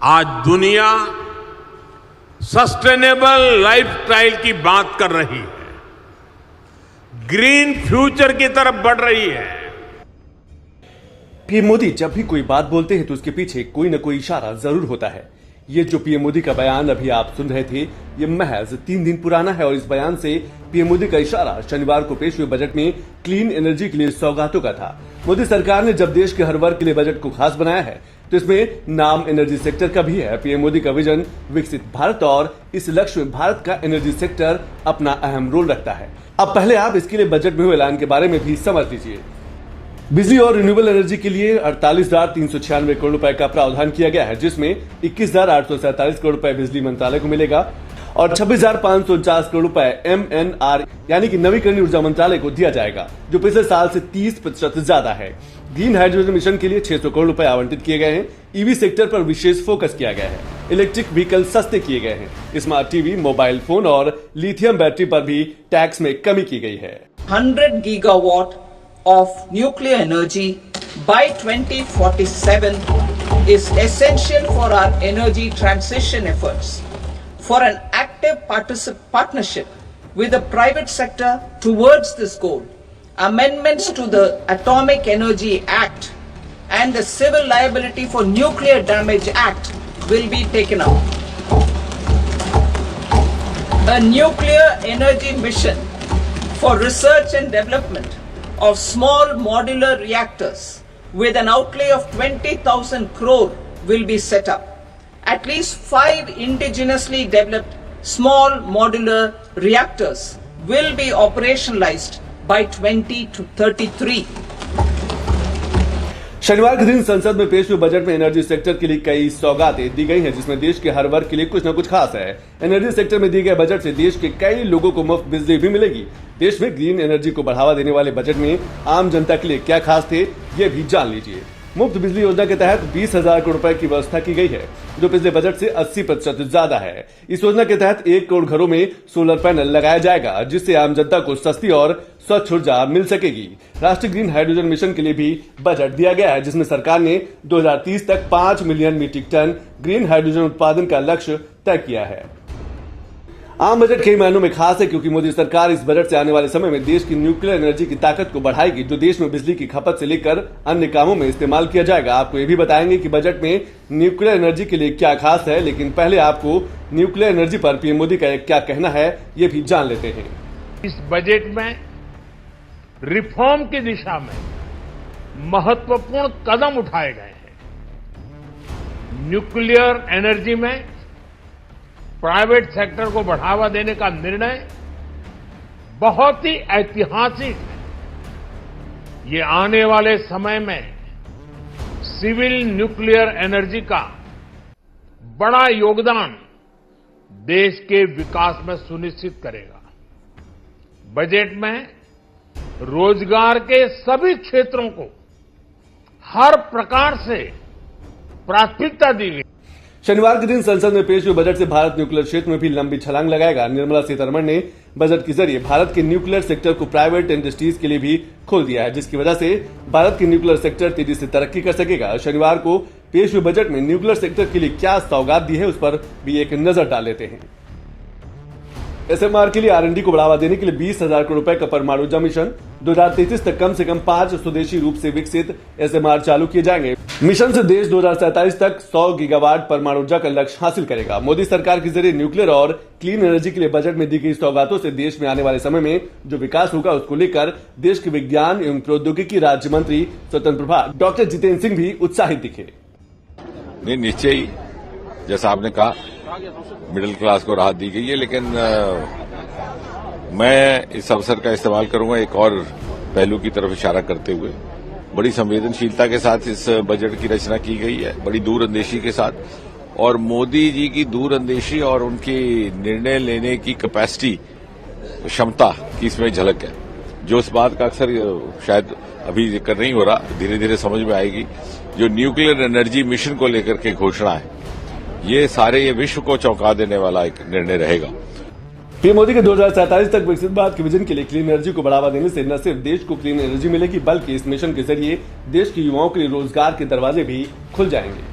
आज दुनिया sustainable lifestyle की बात कर रही है, ग्रीन फ्यूचर की तरफ बढ़ रही है। पीएम मोदी जब भी कोई बात बोलते हैं तो उसके पीछे कोई न कोई इशारा जरूर होता है। ये जो पीएम मोदी का बयान अभी आप सुन रहे थे, ये महज 3 दिन पुराना है और इस बयान से पीएम मोदी का इशारा शनिवार को पेश हुए बजट में क्लीन एनर्जी के लिए सौगातों का था। मोदी सरकार ने जब देश के हर वर्ग के लिए बजट को खास बनाया है तो इसमें नाम एनर्जी सेक्टर का भी है। पीएम मोदी का विजन विकसित भारत और इस लक्ष्य में भारत का एनर्जी सेक्टर अपना अहम रोल रखता है। अब पहले आप इसके लिए बजट में हुए ऐलान के बारे में भी समझ लीजिए। बिजली और रिन्यूएबल एनर्जी के लिए 48,396 करोड़ रुपए का प्रावधान किया गया है, जिसमें 21,847 करोड़ रुपए बिजली मंत्रालय को मिलेगा और 26,549 करोड़ रुपए MNR यानी कि नवीकरणीय ऊर्जा मंत्रालय को दिया जाएगा, जो पिछले साल से 30% ज्यादा है। ग्रीन हाइड्रोजन मिशन के लिए 600 करोड़ रुपए आवंटित किए गए हैं। ईवी सेक्टर पर विशेष फोकस किया गया है। इलेक्ट्रिक व्हीकल सस्ते किए गए हैं। स्मार्ट टीवी, मोबाइल फोन और लिथियम बैटरी पर भी टैक्स में कमी की गई है। 100 gigawatt of nuclear energy by 2047 is essential for our energy transition efforts. For an active partnership with the private sector towards this goal, amendments to the Atomic Energy Act and the Civil Liability for Nuclear Damage Act will be taken up. A nuclear energy mission for research and development of small modular reactors with an outlay of 20,000 crore will be set up. At least 5 indigenously developed small modular reactors will be operationalized by 2033. शनिवार के दिन संसद में पेश हुए budget में energy sector के लिए कई सौगातें दी गई हैं, जिसमें देश के हर वर्ग के लिए कुछ न कुछ खास है। एनर्जी सेक्टर में दिए गए बजट से देश के कई लोगों को मुफ्त बिजली भी मिलेगी। देश में ग्रीन एनर्जी को बढ़ावा देने वाले बजट में आम जनता के लिए क्या खास थे, ये भी जान लीजिए। मुफ्त बिजली योजना के तहत 20,000 करोड़ रुपए की व्यवस्था की गई है, जो पिछले बजट से 80% ज्यादा है। इस योजना के तहत 1 करोड़ घरों में सोलर पैनल लगाया जाएगा, जिससे आम जनता को सस्ती और स्वच्छ ऊर्जा मिल सकेगी। राष्ट्रीय ग्रीन हाइड्रोजन मिशन के लिए भी बजट दिया गया है, जिसमें सरकार ने 2030 तक 5 million metric ton green hydrogen उत्पादन का लक्ष्य तय किया है। आम बजट कई मायनों में खास है, क्योंकि मोदी सरकार इस बजट से आने वाले समय में देश की न्यूक्लियर एनर्जी की ताकत को बढ़ाएगी, जो देश में बिजली की खपत से लेकर अन्य कामों में इस्तेमाल किया जाएगा। आपको ये भी बताएंगे कि बजट में न्यूक्लियर एनर्जी के लिए क्या खास है, लेकिन पहले आपको न्यूक्लियर एनर्जी पर पीएम मोदी का क्या कहना है, ये भी जान लेते हैं। इस बजट में रिफॉर्म की दिशा में महत्वपूर्ण कदम उठाए गए हैं। न्यूक्लियर एनर्जी में प्राइवेट सेक्टर को बढ़ावा देने का निर्णय बहुत ही ऐतिहासिक है। ये आने वाले समय में सिविल न्यूक्लियर एनर्जी का बड़ा योगदान देश के विकास में सुनिश्चित करेगा। बजट में रोजगार के सभी क्षेत्रों को हर प्रकार से प्राथमिकता दी गई। शनिवार के दिन संसद में पेश हुए बजट से भारत न्यूक्लियर क्षेत्र में भी लंबी छलांग लगाएगा। निर्मला सीतारमण ने बजट के जरिए भारत के न्यूक्लियर सेक्टर को प्राइवेट इंडस्ट्रीज के लिए भी खोल दिया है, जिसकी वजह से भारत के न्यूक्लियर सेक्टर तेजी से तरक्की कर सकेगा। शनिवार को पेश हुए बजट में न्यूक्लियर सेक्टर के लिए क्या सौगात दी है, उस पर भी एक नजर डाल लेते हैं। SMR के लिए R&D को बढ़ावा देने के लिए 20,000 करोड़ रुपए का परमाणु ऊर्जा मिशन 2033 तक कम से कम 5 स्वदेशी रूप से विकसित SMR चालू किए जाएंगे। मिशन से देश 2047 तक 100 गीगावाट परमाणु ऊर्जा का लक्ष्य हासिल करेगा। मोदी सरकार के जरिए न्यूक्लियर और क्लीन एनर्जी के लिए बजट में दी गई सौगातों से देश में आने वाले समय में जो विकास होगा, उसको लेकर देश के विज्ञान एवं प्रौद्योगिकी राज्य मंत्री स्वतंत्र प्रभार डॉक्टर जितेंद्र सिंह भी उत्साहित दिखे। निश्चय ही जैसा आपने कहा मिडिल क्लास को राहत दी गई है, लेकिन मैं इस अवसर का इस्तेमाल करूंगा एक और पहलू की तरफ इशारा करते हुए। बड़ी संवेदनशीलता के साथ इस बजट की रचना की गई है, बड़ी दूरअंदेशी के साथ, और मोदी जी की दूरअंदेशी और उनकी निर्णय लेने की कैपेसिटी, क्षमता की इसमें झलक है, जो इस बात का अक्सर शायद अभी जिक्र नहीं हो रहा, धीरे धीरे समझ में आएगी। जो न्यूक्लियर एनर्जी मिशन को लेकर के घोषणा है, ये विश्व को चौंका देने वाला एक निर्णय रहेगा। पीएम मोदी के 2047 तक विकसित भारत के विजन के लिए क्लीन एनर्जी को बढ़ावा देने से न सिर्फ देश को क्लीन एनर्जी मिलेगी, बल्कि इस मिशन के जरिए देश के युवाओं के लिए रोजगार के दरवाजे भी खुल जाएंगे।